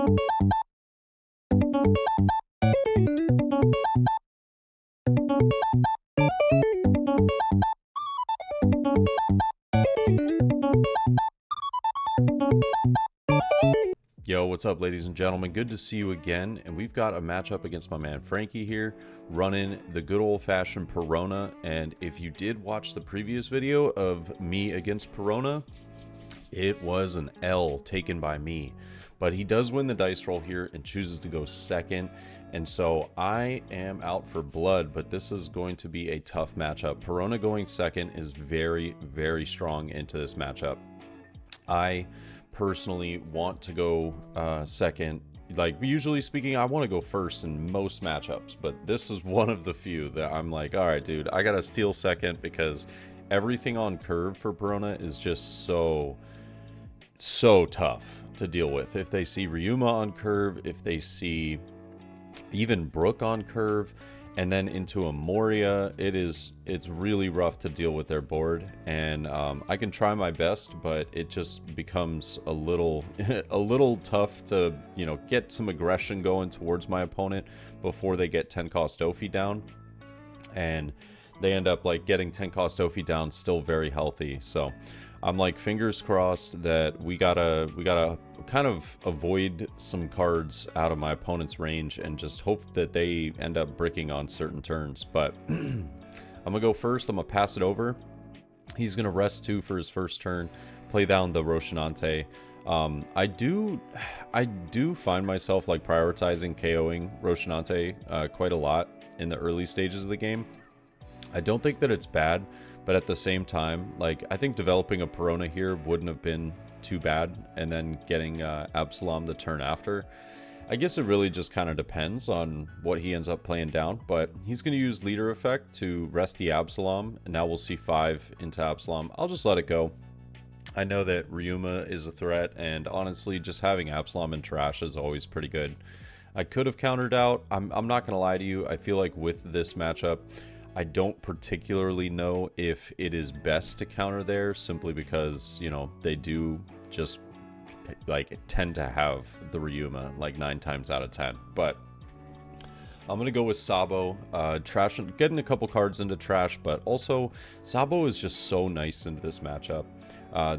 Yo, what's up, ladies and gentlemen? Good to see you again, and we've got a matchup against my man Frankie here, running the good old-fashioned Perona. And if you did watch the previous video of me against Perona, it was an L taken by me. But he does win the dice roll here and chooses to go second, and so I am out for blood, but this is going to be a tough matchup. Perona going second is very, very strong into this matchup. I personally want to go second. Like, usually speaking, I want to go first in most matchups, but this is one of the few that I'm like, all right, dude, I gotta steal second, because everything on curve for Perona is just so tough to deal with. If they see Ryuma on curve, if they see even Brook on curve, and then into a Moria, it's really rough to deal with their board. And I can try my best, but it just becomes a little tough to, you know, get some aggression going towards my opponent before they get 10 cost Ophi down, and they end up like getting 10 cost Ophi down still very healthy. So I'm like, fingers crossed that we gotta kind of avoid some cards out of my opponent's range and just hope that they end up bricking on certain turns. But I'm gonna go first. I'm gonna pass it over. He's gonna rest 2 for his first turn, play down the Rocinante. I do find myself like prioritizing KOing Rocinante quite a lot in the early stages of the game. I don't think that it's bad, but at the same time, like, I think developing a Perona here wouldn't have been too bad, and then getting Absalom the turn after. I guess it really just kind of depends on what he ends up playing down, but he's going to use leader effect to rest the Absalom, and now we'll see 5 into Absalom. I'll just let it go. I know that Ryuma is a threat, and honestly, just having Absalom in trash is always pretty good. I could have countered out. I'm not going to lie to you. I feel like with this matchup, I don't particularly know if it is best to counter there, simply because, you know, they do just like tend to have the Ryuma like 9 times out of 10. But I'm gonna go with Sabo, trash, getting a couple cards into trash, but also Sabo is just so nice into this matchup.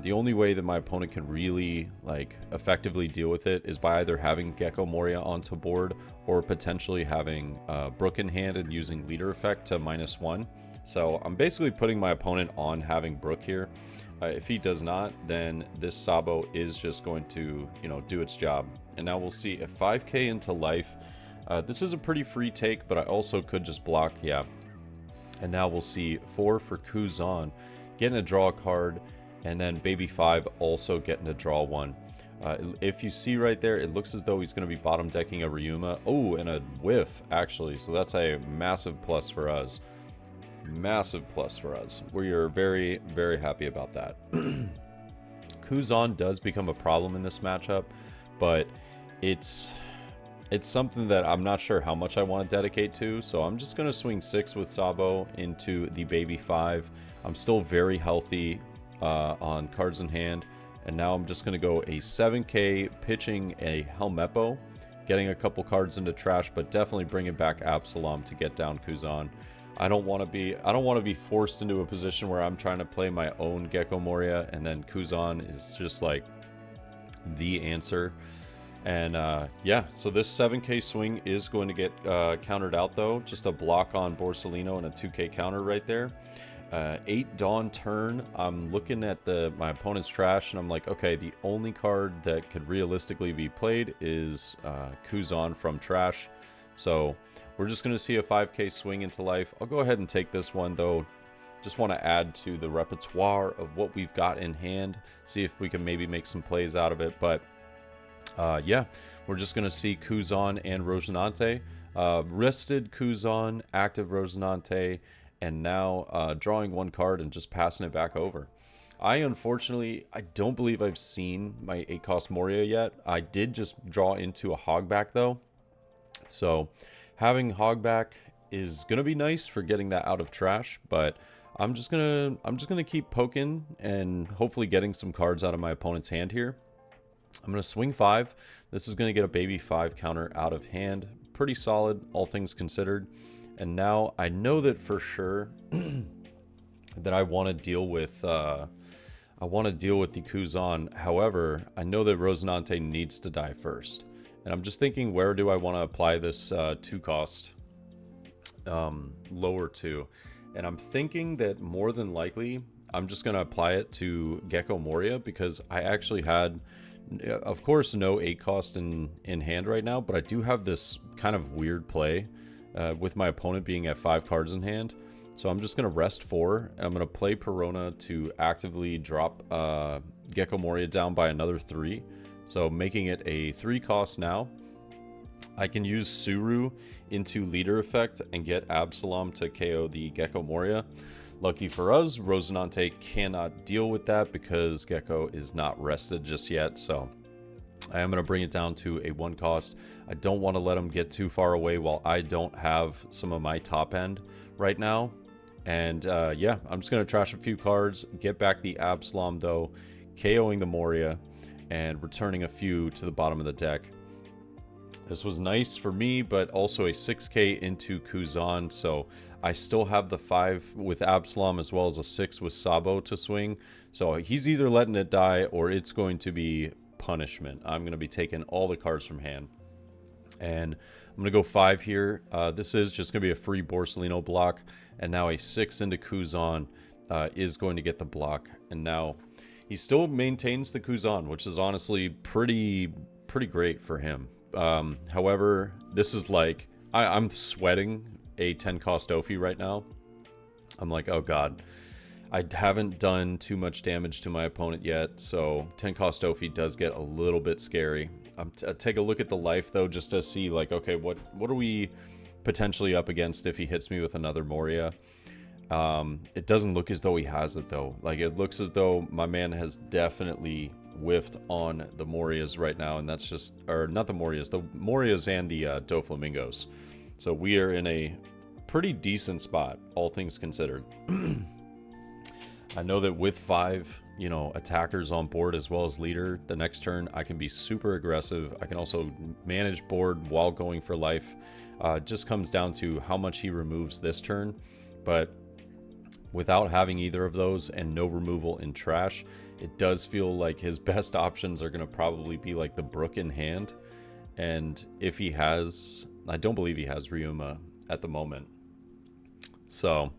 The only way that my opponent can really like effectively deal with it is by either having Gecko Moria onto board, or potentially having Brook in hand and using leader effect to -1. So I'm basically putting my opponent on having Brook here. If he does not, then this Sabo is just going to, you know, do its job. And now we'll see a 5k into life. This is a pretty free take, but I also could just block, yeah. And now we'll see 4 for Kuzan, getting a draw card, and then Baby 5 also getting to draw 1. If you see right there, it looks as though he's going to be bottom decking a Ryuma. Oh, and a whiff, actually. So that's a massive plus for us. Massive plus for us. We are very, very happy about that. Kuzan does become a problem in this matchup, but it's something that I'm not sure how much I want to dedicate to. So I'm just going to swing 6 with Sabo into the Baby 5. I'm still very healthy on cards in hand, and now I'm just going to go a 7k pitching a Helmeppo, getting a couple cards into trash, but definitely bringing back Absalom to get down Kuzan. I don't want to be forced into a position where I'm trying to play my own Gecko Moria, and then Kuzan is just like the answer. And yeah, so this 7k swing is going to get countered out though. Just a block on Borsellino and a 2k counter right there. 8 Dawn turn. I'm looking at my opponent's trash, and I'm like, okay, the only card that could realistically be played is Kuzan from trash. So we're just going to see a 5k swing into life. I'll go ahead and take this one though. Just want to add to the repertoire of what we've got in hand, see if we can maybe make some plays out of it. But yeah, we're just going to see Kuzan and Rocinante. Rested Kuzan, active Rocinante, and now drawing 1 card and just passing it back over. I don't believe I've seen my 8 cost Moria yet. I did just draw into a Hogback though. So having Hogback is gonna be nice for getting that out of trash, but I'm just gonna keep poking and hopefully getting some cards out of my opponent's hand here. I'm going to swing 5. This is going to get a baby 5 counter out of hand. Pretty solid, all things considered. And now I know that for sure that I want to deal with the Kuzan. However, I know that Rosinante needs to die first. And I'm just thinking, where do I want to apply this 2 cost lower to? And I'm thinking that more than likely, I'm just going to apply it to Gecko Moria, because I actually had, of course, no 8 cost in hand right now, but I do have this kind of weird play with my opponent being at 5 cards in hand. So I'm just going to rest 4, and I'm going to play Perona to actively drop Gecko Moria down by another 3. So making it a 3 cost now. I can use Suru into leader effect and get Absalom to KO the Gecko Moria. Lucky for us, Rosinante cannot deal with that because Gecko is not rested just yet. So I am going to bring it down to a 1 cost. I don't want to let him get too far away while I don't have some of my top end right now. And yeah, I'm just going to trash a few cards, get back the Absalom though, KOing the Moria, and returning a few to the bottom of the deck. This was nice for me, but also a 6k into Kuzan, so I still have the 5 with Absalom as well as a 6 with Sabo to swing. So he's either letting it die or it's going to be punishment. I'm going to be taking all the cards from hand. And I'm going to go 5 here. This is just going to be a free Borsellino block. And now a 6 into Kuzan is going to get the block. And now he still maintains the Kuzan, which is honestly pretty great for him. However, this is like, I'm sweating a 10 cost Ophi right now. I'm like, oh god, I haven't done too much damage to my opponent yet, so 10 cost Ophi does get a little bit scary. Take a look at the life though, just to see like, okay, what are we potentially up against if he hits me with another Moria. It doesn't look as though he has it though. Like, it looks as though my man has definitely whiffed on the Morias right now, and that's just, or not the Morias and the Doflamingos. So we are in a pretty decent spot, all things considered. I know that with 5, you know, attackers on board as well as leader, the next turn I can be super aggressive. I can also manage board while going for life. Just comes down to how much he removes this turn, but without having either of those and no removal in trash, it does feel like his best options are going to probably be like the Brook in hand. And if he has, I don't believe he has Ryuma at the moment. So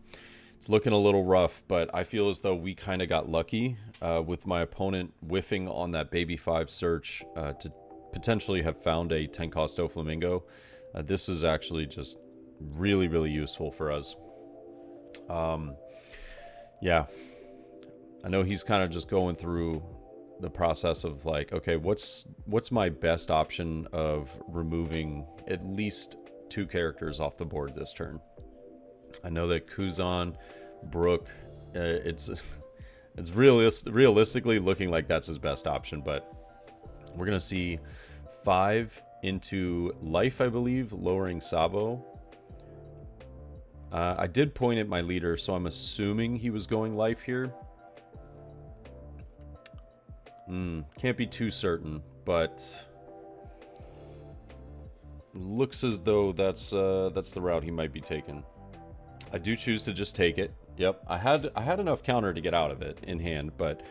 it's looking a little rough, but I feel as though we kind of got lucky with my opponent whiffing on that baby 5 search to potentially have found a 10 cost Doflamingo. This is actually just really useful for us. Yeah, I know he's kind of just going through the process of like, okay, what's my best option of removing at least 2 characters off the board this turn. I know that Kuzan, Brook, it's realistically looking like that's his best option, but we're gonna see 5 into life, I believe, lowering Sabo. I did point at my leader, so I'm assuming he was going life here. Can't be too certain, but looks as though that's the route he might be taking. I do choose to just take it. Yep, I had enough counter to get out of it in hand, but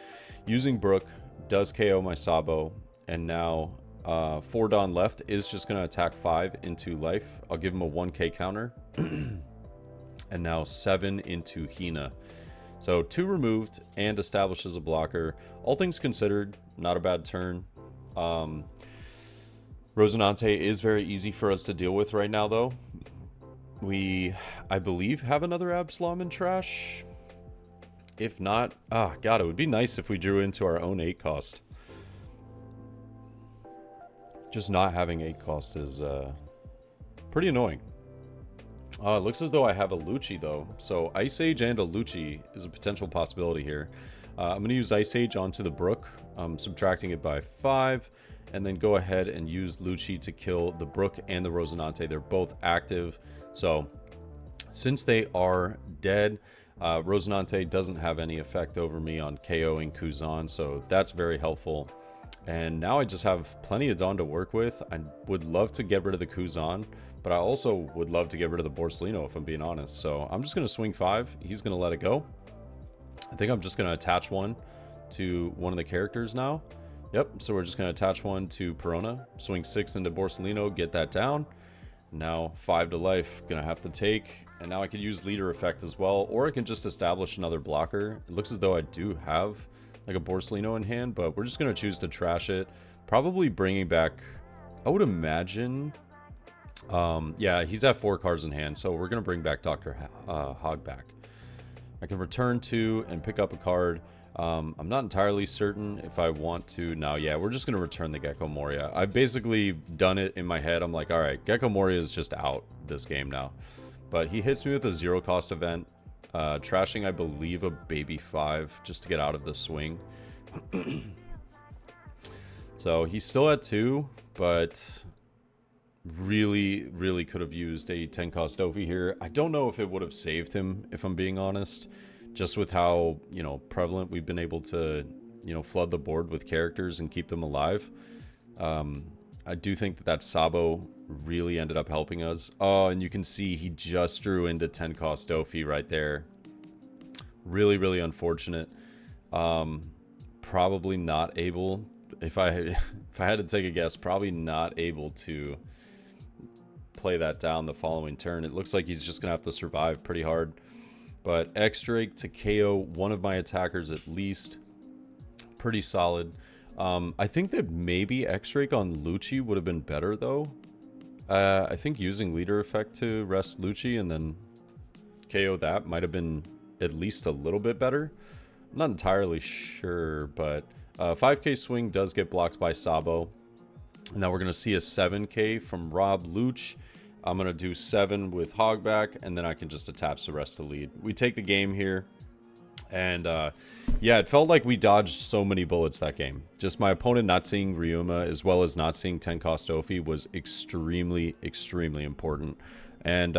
using Brook does KO my Sabo, and now 4 Dawn left is just going to attack 5 into life. I'll give him a 1k counter. And now 7 into Hina. So 2 removed and establishes a blocker. All things considered, not a bad turn. Rosinante is very easy for us to deal with right now, though. We, I believe, have another Absalom in trash. If not, God, it would be nice if we drew into our own 8 cost. Just not having 8 cost is pretty annoying. It looks as though I have a Lucci, though. So Ice Age and a Lucci is a potential possibility here. I'm going to use Ice Age onto the Brook, subtracting it by 5, and then go ahead and use Lucci to kill the Brook and the Rosinante. They're both active. So since they are dead, Rosinante doesn't have any effect over me on KOing Kuzan, so that's very helpful. And now I just have plenty of Dawn to work with. I would love to get rid of the Kuzan, but I also would love to get rid of the Borsalino if I'm being honest. So I'm just going to swing 5. He's going to let it go. I think I'm just going to attach one to one of the characters now. Yep, so we're just going to attach one to Perona. Swing 6 into Borsalino, get that down. Now 5 to life, going to have to take. And now I can use leader effect as well, or I can just establish another blocker. It looks as though I do have like a Borsalino in hand, but we're just going to choose to trash it. Probably bringing back, I would imagine, yeah, he's at 4 cards in hand, so we're going to bring back Dr. Hog back. I can return 2 and pick up a card. I'm not entirely certain if I want to. Now, yeah, we're just going to return the Gecko Moria. I've basically done it in my head. I'm like, all right, Gecko Moria is just out this game now. But he hits me with a 0-cost event. Trashing, I believe, a baby 5 just to get out of the swing. So he's still at 2, but really could have used a 10-cost Ophi here. I don't know if it would have saved him, if I'm being honest. Just with how, you know, prevalent we've been able to, you know, flood the board with characters and keep them alive. I do think that that Sabo really ended up helping us. Oh, and you can see he just drew into 10-cost Ophi right there. Really unfortunate. Probably not able, if I had to take a guess, probably not able to play that down the following turn. It looks like he's just gonna have to survive pretty hard. But X-Drake to KO one of my attackers at least. Pretty solid. I think that maybe X-Drake on Lucci would have been better, though. I think using leader effect to rest Lucci and then KO that might have been at least a little bit better. I'm not entirely sure, but 5k swing does get blocked by Sabo. And now we're going to see a 7k from Rob Luch. I'm going to do 7 with Hogback, and then I can just attach the rest to lead. We take the game here. And yeah, it felt like we dodged so many bullets that game. Just my opponent not seeing Ryuma as well as not seeing 10-cost Ophi was extremely important. And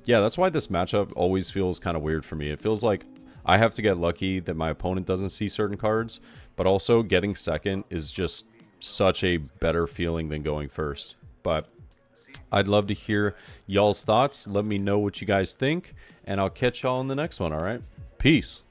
yeah, that's why this matchup always feels kind of weird for me. It feels like I have to get lucky that my opponent doesn't see certain cards, but also getting second is just such a better feeling than going first. But I'd love to hear y'all's thoughts. Let me know what you guys think, and I'll catch y'all in the next one, all right? Peace.